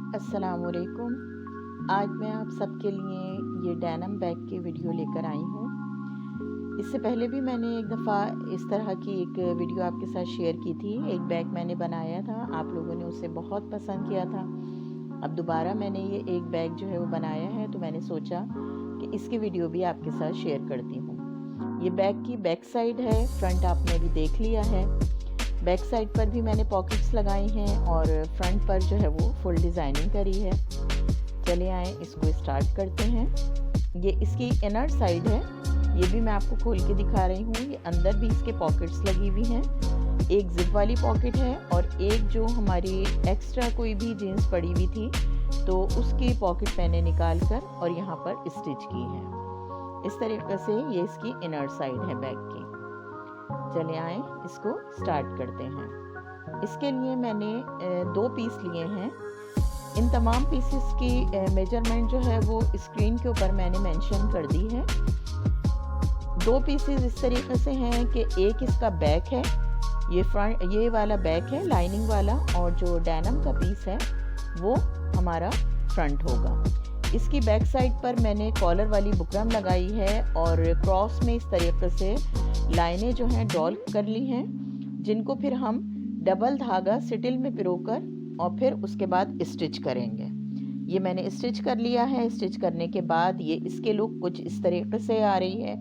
अस्सलामुअलैकुम। आज मैं आप सबके लिए ये डेनिम बैग की वीडियो लेकर आई हूँ। इससे पहले भी मैंने एक दफ़ा इस तरह की एक वीडियो आपके साथ शेयर की थी। एक बैग मैंने बनाया था, आप लोगों ने उसे बहुत पसंद किया था। अब दोबारा मैंने ये एक बैग जो है वो बनाया है, तो मैंने सोचा कि इसकी वीडियो भी आपके साथ शेयर करती हूँ। ये बैग की बैक साइड है, फ्रंट आपने भी देख लिया है। बैक साइड पर भी मैंने पॉकेट्स लगाई हैं और फ्रंट पर जो है वो फुल डिज़ाइनिंग करी है। चलिए आए इसको स्टार्ट करते हैं। ये इसकी इनर साइड है, ये भी मैं आपको खोल के दिखा रही हूँ। ये अंदर भी इसके पॉकेट्स लगी हुई हैं। एक जिप वाली पॉकेट है और एक जो हमारी एक्स्ट्रा कोई भी जीन्स पड़ी हुई थी तो उसकी पॉकेट मैंने निकाल कर और यहाँ पर स्टिच की है। इस तरीके से ये इसकी इनर साइड है बैग की। चले आए इसको स्टार्ट करते हैं। इसके लिए मैंने 2 पीस लिए हैं। इन तमाम पीसेस की मेजरमेंट जो है वो स्क्रीन के ऊपर मैंने मेंशन कर दी है। 2 पीसेस इस तरीके से हैं कि एक इसका बैक है, ये वाला बैक है लाइनिंग वाला, और जो डेनिम का पीस है वो हमारा फ्रंट होगा। इसकी बैक साइड पर मैंने कॉलर वाली बुकरम लगाई है और क्रॉस में इस तरीके से लाइनें जो हैं ड्रॉ कर ली हैं, जिनको फिर हम डबल धागा सिटिल में पिरोकर और फिर उसके बाद स्टिच करेंगे। ये मैंने स्टिच कर लिया है। स्टिच करने के बाद ये इसके लुक कुछ इस तरीके से आ रही है,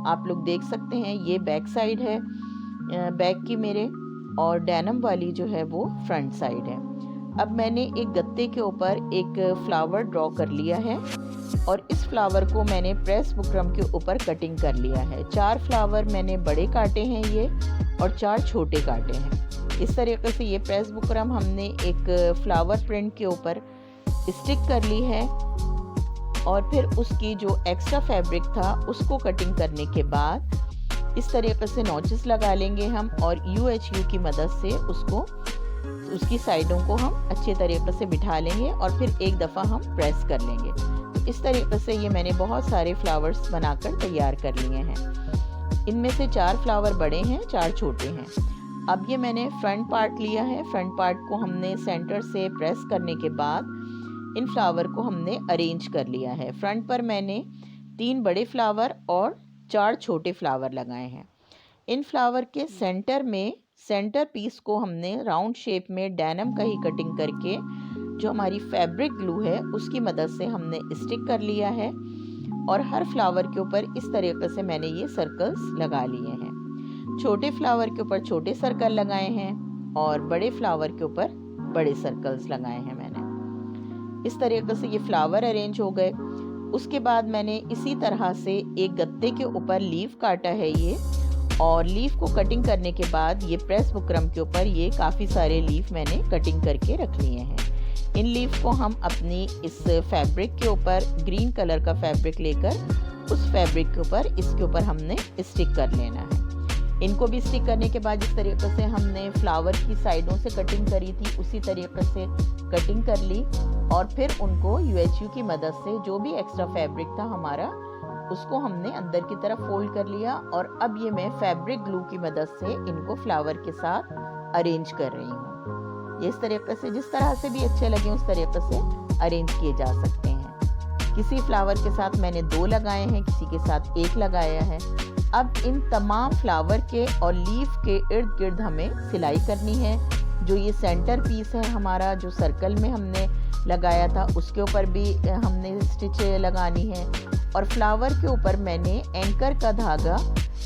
आप लोग देख सकते हैं। ये बैक साइड है बैग की मेरे, और डेनिम वाली जो है वो फ्रंट साइड है। अब मैंने एक गत्ते के ऊपर एक फ्लावर ड्रॉ कर लिया है और इस फ्लावर को मैंने प्रेस बुकरम के ऊपर कटिंग कर लिया है। 4 फ्लावर मैंने बड़े काटे हैं ये, और 4 छोटे काटे हैं। इस तरीके से ये प्रेस बुकरम हमने एक फ्लावर प्रिंट के ऊपर स्टिक कर ली है और फिर उसकी जो एक्स्ट्रा फैब्रिक था उसको कटिंग करने के बाद इस तरीके से नॉचेस लगा लेंगे हम, और UHU की मदद से उसकी साइडों को हम अच्छे तरीके से बिठा लेंगे और फिर एक दफ़ा हम प्रेस कर लेंगे। तो इस तरीके से ये मैंने बहुत सारे फ्लावर्स बनाकर तैयार कर लिए हैं। इनमें से 4 फ्लावर बड़े हैं, 4 छोटे हैं। अब ये मैंने फ्रंट पार्ट लिया है। फ्रंट पार्ट को हमने सेंटर से प्रेस करने के बाद इन फ्लावर को हमने अरेंज कर लिया है। फ्रंट पर मैंने 3 बड़े फ्लावर और 4 छोटे फ्लावर लगाए हैं। इन फ्लावर के सेंटर में सेंटर पीस को हमने राउंड शेप में डेनिम का ही कटिंग करके जो हमारी फैब्रिक ग्लू है उसकी मदद से हमने स्टिक कर लिया है, और हर फ्लावर के ऊपर इस तरीके से मैंने ये सर्कल्स लगा लिए हैं। छोटे फ्लावर के ऊपर छोटे सर्कल लगाए हैं और बड़े फ्लावर के ऊपर बड़े सर्कल्स लगाए हैं मैंने। इस तरीके से ये फ्लावर अरेंज हो गए। उसके बाद मैंने इसी तरह से एक गत्ते के ऊपर लीफ काटा है ये, और लीफ को कटिंग करने के बाद ये प्रेस बुकरम के ऊपर ये काफ़ी सारे लीफ मैंने कटिंग करके रख लिए हैं। इन लीफ को हम अपनी इस फैब्रिक के ऊपर ग्रीन कलर का फैब्रिक लेकर उस फैब्रिक के ऊपर इसके ऊपर हमने स्टिक कर लेना है। इनको भी स्टिक करने के बाद जिस तरीके से हमने फ्लावर की साइडों से कटिंग करी थी उसी तरीके से कटिंग कर ली, और फिर उनको UHU की मदद से जो भी एक्स्ट्रा फैब्रिक था हमारा उसको हमने अंदर की तरफ फोल्ड कर लिया, और अब ये मैं फैब्रिक ग्लू की मदद से इनको फ्लावर के साथ अरेंज कर रही हूँ। ये इस तरीके से जिस तरह से भी अच्छे लगे उस तरीके से अरेंज किए जा सकते हैं। किसी फ्लावर के साथ मैंने 2 लगाए हैं, किसी के साथ 1 लगाया है। अब इन तमाम फ्लावर के और लीफ के इर्द गिर्द हमें सिलाई करनी है। जो ये सेंटर पीस है हमारा, जो सर्कल में हमने लगाया था उसके ऊपर भी हमने स्टिच लगानी है, और फ्लावर के ऊपर मैंने एंकर का धागा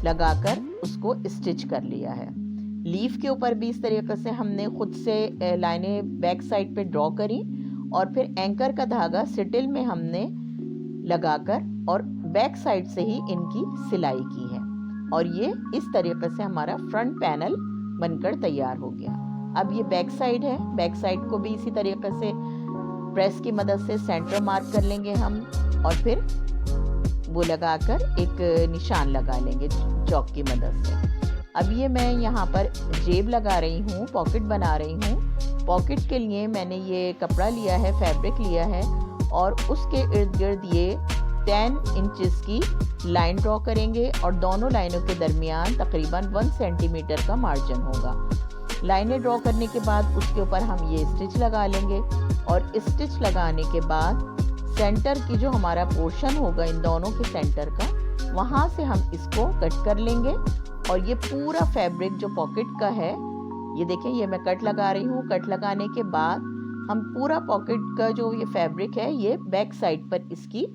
लगाकर उसको स्टिच कर लिया है। लीफ के ऊपर भी इस तरीके से हमने खुद से लाइनें बैक साइड पे ड्रॉ करी, और फिर एंकर का धागा सिटिल में हमने लगाकर और बैक साइड से ही इनकी सिलाई की है, और ये इस तरीके से हमारा फ्रंट पैनल बनकर तैयार हो गया। अब ये बैक साइड है, बैक साइड को भी इसी तरीके से प्रेस की मदद से सेंटर मार्क कर लेंगे हम, और फिर वो लगाकर एक निशान लगा लेंगे चॉक की मदद से। अब ये मैं यहाँ पर जेब लगा रही हूँ, पॉकेट बना रही हूँ। पॉकेट के लिए मैंने ये कपड़ा लिया है, फैब्रिक लिया है, और उसके इर्द गिर्द ये 10 इंचेस की लाइन ड्रॉ करेंगे, और दोनों लाइनों के दरमियान तकरीबन 1 सेंटीमीटर का मार्जिन होगा। लाइनें ड्रॉ करने के बाद उसके ऊपर हम ये स्टिच लगा लेंगे और स्टिच लगाने के बाद सेंटर की जो हमारा पोर्शन होगा इन दोनों के सेंटर का, वहाँ से हम इसको कट कर लेंगे और ये पूरा फैब्रिक जो पॉकेट का है, ये देखें ये मैं कट लगा रही हूँ। कट लगाने के बाद हम पूरा पॉकेट का जो ये फैब्रिक है ये बैक साइड पर इसकी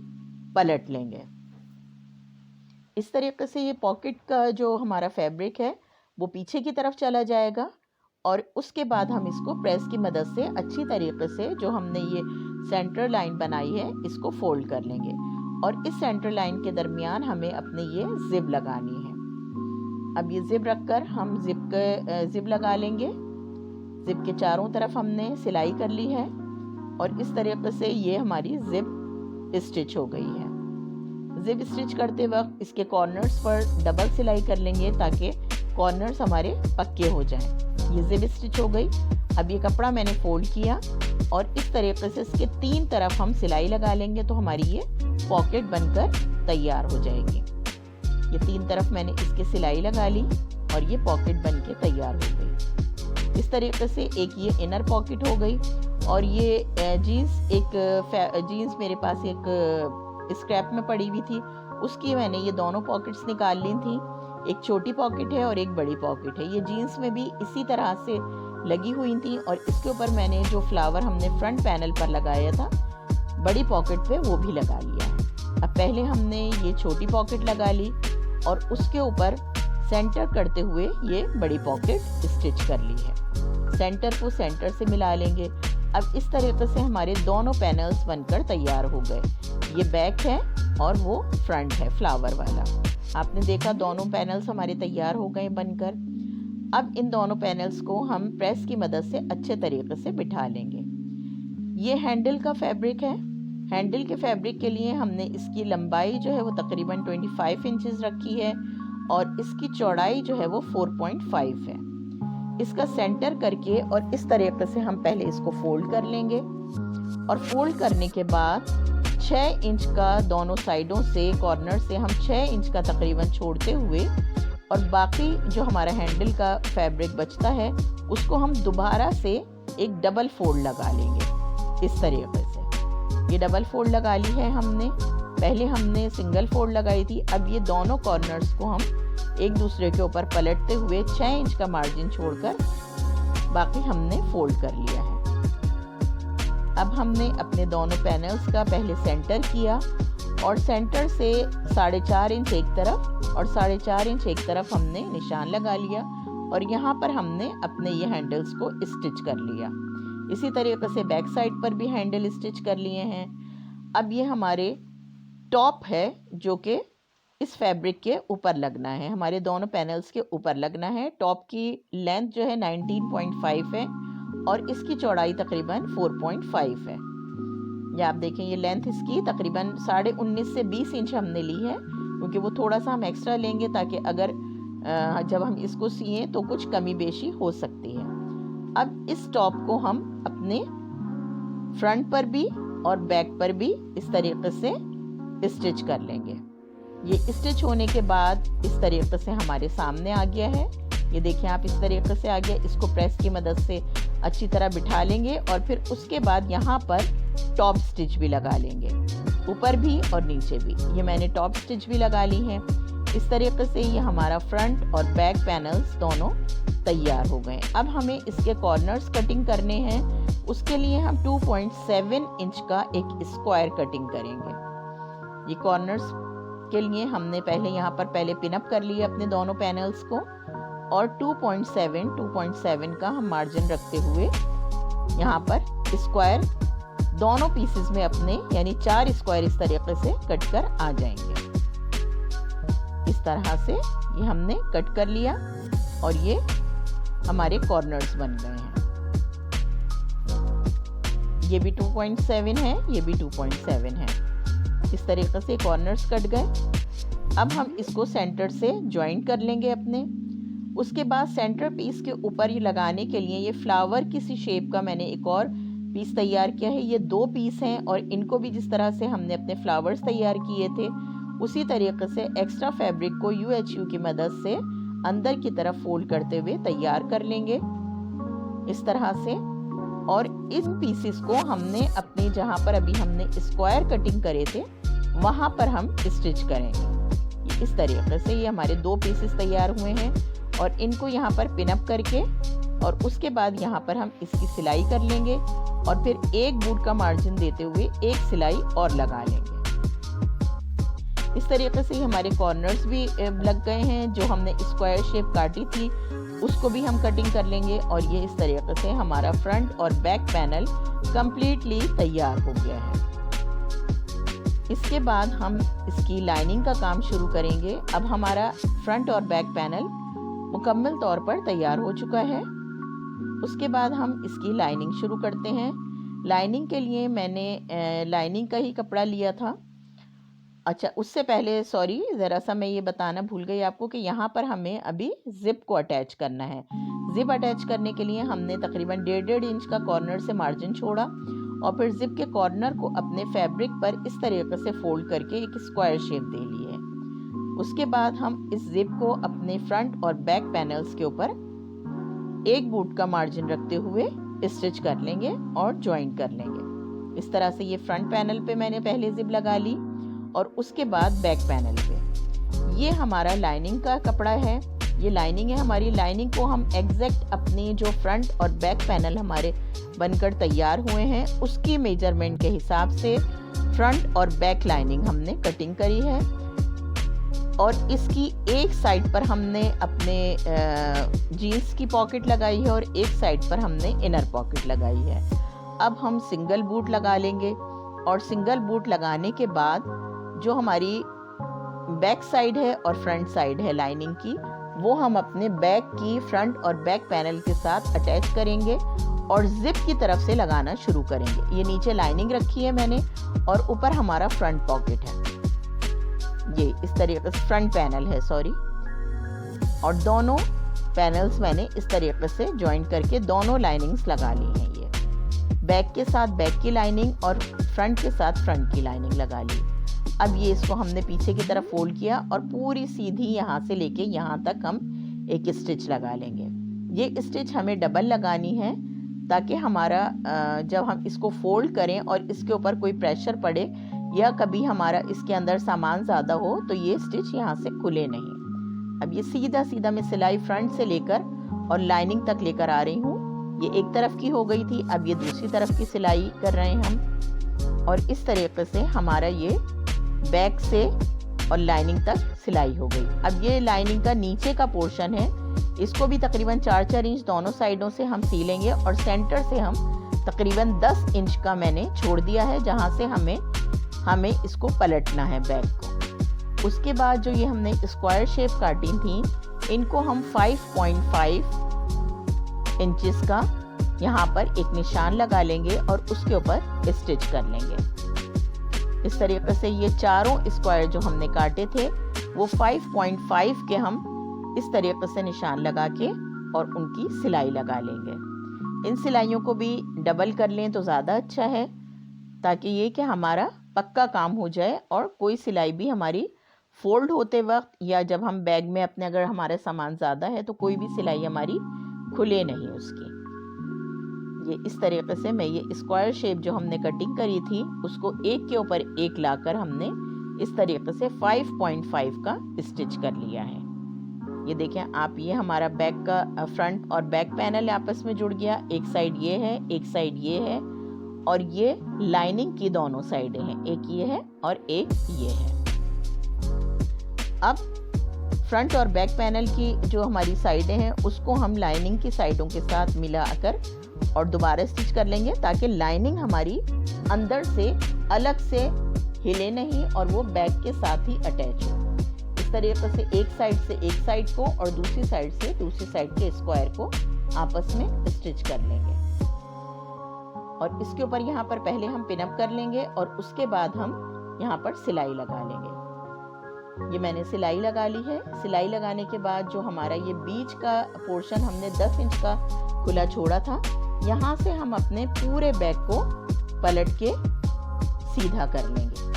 पलट लेंगे। इस तरीके से ये पॉकेट का जो हमारा फैब्रिक है वो पीछे की तरफ चला जाएगा और उसके बाद हम इसको प्रेस की मदद से अच्छी तरीके से जो हमने ये सेंटर लाइन बनाई है इसको फोल्ड कर लेंगे और इस सेंटर लाइन के दरमियान हमें अपने ये जिप लगानी है। अब ये जिप रखकर हम जिप लगा लेंगे। जिप के चारों तरफ हमने सिलाई कर ली है और इस तरीके से ये हमारी जिप स्टिच हो गई है। जिप स्टिच करते वक्त इसके कॉर्नर्स पर डबल सिलाई कर लेंगे ताकि कॉर्नर्स हमारे पक्के हो जाएं। ये जिप स्टिच हो गई। अब ये कपड़ा मैंने फोल्ड किया और इस तरीके से इसके 3 तरफ हम सिलाई लगा लेंगे तो हमारी ये पॉकेट बनकर तैयार हो जाएगी। ये 3 तरफ मैंने इसके सिलाई लगा ली और ये पॉकेट बनके तैयार हो गई। इस तरीके से एक ये इनर पॉकेट हो गई और ये जीन्स मेरे पास एक स्क्रैप में पड़ी हुई थी, उसकी मैंने ये दोनों पॉकेट्स निकाल ली थी। एक छोटी पॉकेट है और एक बड़ी पॉकेट है। ये जीन्स में भी इसी तरह से लगी हुई थी और इसके ऊपर मैंने जो फ्लावर हमने फ्रंट पैनल पर लगाया था बड़ी पॉकेट पे वो भी लगा लिया है। अब पहले हमने ये छोटी पॉकेट लगा ली और उसके ऊपर सेंटर करते हुए ये बड़ी पॉकेट स्टिच कर ली है। सेंटर को सेंटर से मिला लेंगे। अब इस तरीके से हमारे दोनों पैनल्स बनकर तैयार हो गए। ये बैक है और वो फ्रंट है फ्लावर वाला। आपने देखा दोनों पैनल्स हमारे तैयार हो गए बनकर। अब इन दोनों पैनल्स को हम प्रेस की मदद से अच्छे तरीके से बिठा लेंगे। ये हैंडल का फैब्रिक है। हैंडल के फैब्रिक के लिए हमने इसकी लंबाई जो है वो तकरीबन 25 इंचेस रखी है और इसकी चौड़ाई जो है वो 4.5 है। इसका सेंटर करके और इस तरीके से हम पहले इसको फोल्ड कर लेंगे और फोल्ड करने के बाद 6 इंच का दोनों साइडों से कॉर्नर से हम 6 इंच का तकरीबन छोड़ते हुए और बाकी जो हमारा हैंडल का फैब्रिक बचता है उसको हम दोबारा से एक डबल फोल्ड लगा लेंगे। इस तरीके से ये डबल फोल्ड लगा ली है हमने। पहले हमने सिंगल फोल्ड लगाई थी। अब ये दोनों कॉर्नर्स को हम एक दूसरे के ऊपर पलटते हुए 6 इंच का मार्जिन छोड़कर बाकी हमने फोल्ड कर लिया है। अब हमने अपने दोनों पैनल्स का पहले सेंटर किया और सेंटर से 4.5 इंच एक तरफ और 4.5 इंच एक तरफ हमने निशान लगा लिया और यहाँ पर हमने अपने ये हैंडल्स को स्टिच कर लिया। इसी तरीके से बैक साइड पर भी हैंडल स्टिच कर लिए हैं। अब ये हमारे टॉप है जो कि इस फैब्रिक के ऊपर लगना है, हमारे दोनों पैनल्स के ऊपर लगना है। टॉप की लेंथ जो है 19.5 है और इसकी चौड़ाई तकरीबन 4.5 है। या आप देखें ये लेंथ इसकी तकरीबन 19.5 से 20 इंच हमने ली है क्योंकि वो थोड़ा सा हम एक्स्ट्रा लेंगे ताकि अगर जब हम इसको सिएं तो कुछ कमी बेशी हो सकती है। अब इस टॉप को हम अपने फ्रंट पर भी और बैक पर भी इस तरीके से स्टिच कर लेंगे। ये स्टिच होने के बाद इस तरीके से हमारे सामने आ गया है। ये देखिए आप इस तरीके से आ गया। इसको प्रेस की मदद से अच्छी तरह बिठा लेंगे और फिर उसके बाद यहाँ पर टॉप स्टिच भी लगा लेंगे, ऊपर भी और नीचे भी। ये मैंने टॉप स्टिच भी लगा ली है। इस तरीके से ये हमारा फ्रंट और बैक पैनल्स दोनों तैयार हो गए। अब हमें इसके कॉर्नर्स कटिंग करने हैं। उसके लिए हम 2.7 इंच का एक स्क्वायर कटिंग करेंगे। ये कॉर्नर्स के लिए हमने यहाँ पर पहले पिनअप कर लिए अपने दोनों पैनल्स को और 2.7 का हम मार्जिन रखते हुए यहाँ पर स्क्वायर दोनों पीसेस में अपने यानी 4 स्क्वायर इस तरीके से कट कर आ जाएंगे। इस तरह से ये हमने कट कर लिया और ये हमारे कॉर्नर्स बन गए हैं। ये भी 2.7 है, ये भी 2.7 है। इस तरीके से कॉर्नर्स कट गए। अब हम इसको सेंटर से ज्वाइन कर लेंगे अपने। उसके बाद सेंटर पीस के ऊपर ये लगाने के लिए ये फ्लावर किसी शेप का मैंने एक और पीस तैयार किया है। ये 2 पीस हैं और इनको भी जिस तरह से हमने अपने फ्लावर्स तैयार किए थे उसी तरीके से एक्स्ट्रा फैब्रिक को UHU की मदद से अंदर की तरफ फोल्ड करते हुए तैयार कर लेंगे। इस तरह से। और इन पीसेस को हमने अपने जहाँ पर अभी हमने स्क्वायर कटिंग करे थे वहाँ पर हम स्टिच करेंगे। इस तरीके से ये हमारे 2 पीसेस तैयार हुए हैं और इनको यहाँ पर पिन अप करके और उसके बाद यहाँ पर हम इसकी सिलाई कर लेंगे और फिर एक बूट का मार्जिन देते हुए एक सिलाई और लगा लेंगे। इस तरीके से हमारे कॉर्नर्स भी लग गए हैं। जो हमने स्क्वायर शेप काटी थी उसको भी हम कटिंग कर लेंगे और ये इस तरीके से हमारा फ्रंट और बैक पैनल कंप्लीटली तैयार हो गया है। इसके बाद हम इसकी लाइनिंग का काम शुरू करेंगे। अब हमारा फ्रंट और बैक पैनल मुकम्मल तौर पर तैयार हो चुका है। उसके बाद हम इसकी लाइनिंग शुरू करते हैं। लाइनिंग के लिए मैंने लाइनिंग का ही कपड़ा लिया था। अच्छा, उससे पहले सॉरी, ज़रा सा मैं ये बताना भूल गई आपको कि यहाँ पर हमें अभी ज़िप को अटैच करना है। ज़िप अटैच करने के लिए हमने तकरीबन 1.5 इंच का कॉर्नर से मार्जिन छोड़ा और फिर ज़िप के कॉर्नर को अपने फैब्रिक पर इस तरीके से फोल्ड करके एक स्क्वायर शेप दे ली है। उसके बाद हम इस ज़िप को अपने फ्रंट और बैक पैनल्स के ऊपर एक बूट का मार्जिन रखते हुए स्टिच कर लेंगे और ज्वाइन कर लेंगे। इस तरह से ये फ्रंट पैनल पे मैंने पहले ज़िप लगा ली और उसके बाद बैक पैनल पे। ये हमारा लाइनिंग का कपड़ा है, ये लाइनिंग है हमारी। लाइनिंग को हम एग्जैक्ट अपने जो फ्रंट और बैक पैनल हमारे बनकर तैयार हुए हैं उसकी मेजरमेंट के हिसाब से फ्रंट और बैक लाइनिंग हमने कटिंग करी है और इसकी एक साइड पर हमने अपने जीन्स की पॉकेट लगाई है और एक साइड पर हमने इनर पॉकेट लगाई है। अब हम सिंगल बूट लगा लेंगे और सिंगल बूट लगाने के बाद जो हमारी बैक साइड है और फ्रंट साइड है लाइनिंग की, वो हम अपने बैक की फ्रंट और बैक पैनल के साथ अटैच करेंगे और जिप की तरफ से लगाना शुरू करेंगे। ये नीचे लाइनिंग रखी है मैंने और ऊपर हमारा फ्रंट पॉकेट है। ये इस तरीके से फ्रंट पैनल है, सॉरी, और दोनों पैनल्स मैंने इस तरीके से ज्वाइन करके दोनों लाइनिंग्स लगा ली हैं। ये बैक के साथ बैक की लाइनिंग और फ्रंट के साथ फ्रंट की लाइनिंग लगा ली। अब ये इसको हमने पीछे की तरफ फोल्ड किया और पूरी सीधी यहाँ से लेके यहाँ तक हम एक स्टिच लगा लेंगे। ये स्टिच हमें डबल लगानी है ताकि हमारा जब हम इसको फोल्ड करें और इसके ऊपर कोई प्रेशर पड़े या कभी हमारा इसके अंदर सामान ज़्यादा हो तो ये स्टिच यहाँ से खुले नहीं। अब ये सीधा सीधा मैं सिलाई फ्रंट से लेकर और लाइनिंग तक लेकर आ रही हूँ। ये एक तरफ की हो गई थी, अब ये दूसरी तरफ की सिलाई कर रहे हैं हम और इस तरीके से हमारा ये बैक से और लाइनिंग तक सिलाई हो गई। अब ये लाइनिंग का नीचे का पोर्शन है, इसको भी तकरीबन 4-4 इंच दोनों साइडों से हम सीलेंगे और सेंटर से हम तकरीबन 10 इंच का मैंने छोड़ दिया है जहाँ से हमें इसको पलटना है बैक को। उसके बाद जो ये हमने स्क्वायर शेप काटी थी इनको हम 5.5 इंचेस का यहाँ पर एक निशान लगा लेंगे और उसके ऊपर स्टिच कर लेंगे। इस तरीके से ये चारों स्क्वायर जो हमने काटे थे वो 5.5 के हम इस तरीके से निशान लगा के और उनकी सिलाई लगा लेंगे। इन सिलाइयों को भी डबल कर लें तो ज़्यादा अच्छा है ताकि ये कि हमारा पक्का काम हो जाए और कोई सिलाई भी हमारी फोल्ड होते वक्त या जब हम बैग में अपने अगर हमारा सामान ज़्यादा है तो कोई भी सिलाई हमारी खुले नहीं उसकी। ये इस तरीके से मैं ये स्क्वायर शेप जो हमने कटिंग करी थी उसको एक के ऊपर एक लाकर हमने इस तरीके से 5.5 का स्टिच कर लिया है। ये देखें आप, ये हमारा बैक का फ्रंट और बैक पैनल आपस में जुड़ गया। एक साइड ये है, एक साइड ये है और ये लाइनिंग की दोनों साइडें हैं, एक ये है और एक ये है। अब फ्रंट और बैक पैनल की जो हमारी साइडें हैं उसको हम लाइनिंग की साइडों के साथ मिलाकर और दोबारा स्टिच कर लेंगे ताकि लाइनिंग हमारी अंदर से अलग से हिले नहीं और वो बैक के साथ ही अटैच हो। इस तरीके से एक साइड से एक साइड को और दूसरी साइड से दूसरी साइड के स्क्वायर को आपस में स्टिच कर लेंगे और इसके ऊपर यहाँ पर पहले हम पिन अप कर लेंगे और उसके बाद हम यहाँ पर सिलाई लगा लेंगे। ये मैंने सिलाई लगा ली है। सिलाई लगाने के बाद जो हमारा ये बीच का पोर्शन हमने 10 इंच का खुला छोड़ा था, यहाँ से हम अपने पूरे बैक को पलट के सीधा कर लेंगे।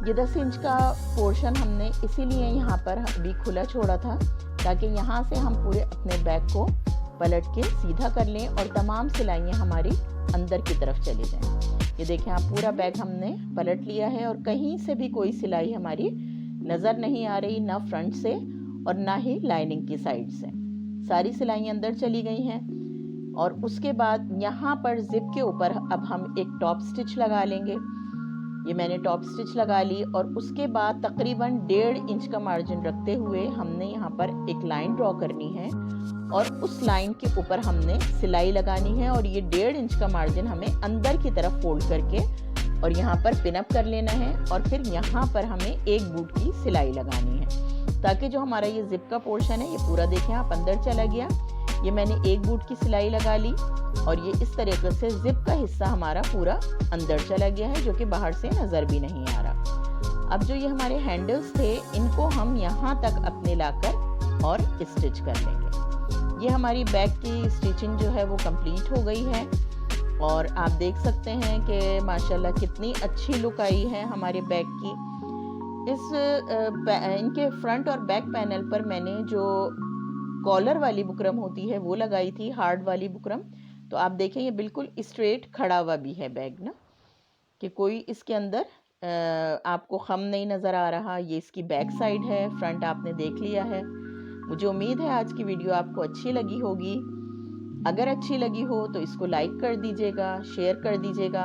ये 10 इंच का पोर्शन हमने इसीलिए यहाँ पर अभी खुला छोड़ा था ताकि यहाँ से हम पूरे अपने बैग को पलट के सीधा कर लें और तमाम सिलाइयाँ हमारी अंदर की तरफ चली जाएं। ये देखें आप, पूरा बैग हमने पलट लिया है और कहीं से भी कोई सिलाई हमारी नज़र नहीं आ रही, ना फ्रंट से और ना ही लाइनिंग की साइड से। सारी सिलाइयाँ अंदर चली गई हैं। और उसके बाद यहाँ पर जिप के ऊपर अब हम एक टॉप स्टिच लगा लेंगे। ये मैंने टॉप स्टिच लगा ली और उसके बाद तकरीबन 1.5 इंच का मार्जिन रखते हुए हमने यहाँ पर एक लाइन ड्रॉ करनी है और उस लाइन के ऊपर हमने सिलाई लगानी है। और ये 1.5 इंच का मार्जिन हमें अंदर की तरफ फोल्ड करके और यहाँ पर पिनअप कर लेना है और फिर यहाँ पर हमें एक बूट की सिलाई लगानी है, ताकि जो हमारा ये जिप का पोर्शन है ये पूरा देखें आप अंदर चला गया। ये मैंने एक बूट की सिलाई लगा ली और ये इस तरीके से जिप का हिस्सा हमारा पूरा अंदर चला गया है, जो कि बाहर से नज़र भी नहीं आ रहा। अब जो ये हमारे हैंडल्स थे इनको हम यहाँ तक अपने लाकर और स्टिच कर लेंगे। ये हमारी बैग की स्टिचिंग जो है वो कंप्लीट हो गई है और आप देख सकते हैं कि माशाल्लाह कितनी अच्छी लुक आई है हमारे बैग की। इनके फ्रंट और बैक पैनल पर मैंने जो कॉलर वाली बुकरम होती है वो लगाई थी, हार्ड वाली बुकरम। तो आप देखें ये बिल्कुल स्ट्रेट खड़ा हुआ भी है बैग ना, कि कोई इसके अंदर आपको खम नहीं नज़र आ रहा। ये इसकी बैक साइड है, फ्रंट आपने देख लिया है। मुझे उम्मीद है आज की वीडियो आपको अच्छी लगी होगी। अगर अच्छी लगी हो तो इसको लाइक कर दीजिएगा, शेयर कर दीजिएगा।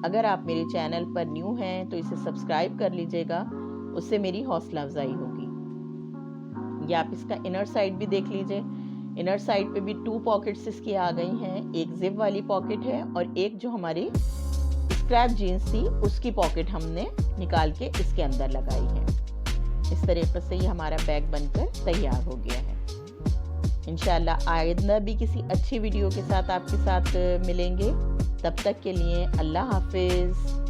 अगर आप मेरे चैनल पर न्यू हैं तो इसे सब्सक्राइब कर लीजिएगा, उससे मेरी हौसला अफजाई होगी। या आप इसका इनर साइड भी देख लीजिए। इनर साइड पे भी 2 पॉकेट्स इसकी आ गई हैं। एक जिप वाली पॉकेट है और एक जो हमारी स्क्रैप जीन्स थी उसकी पॉकेट हमने निकाल के इसके अंदर लगाई है। इस तरीके से ये हमारा बैग बनकर तैयार हो गया है। इंशाल्लाह आइंदा भी किसी अच्छी वीडियो के साथ आपके साथ मिलेंगे। तब तक के लिए अल्लाह हाफिज़।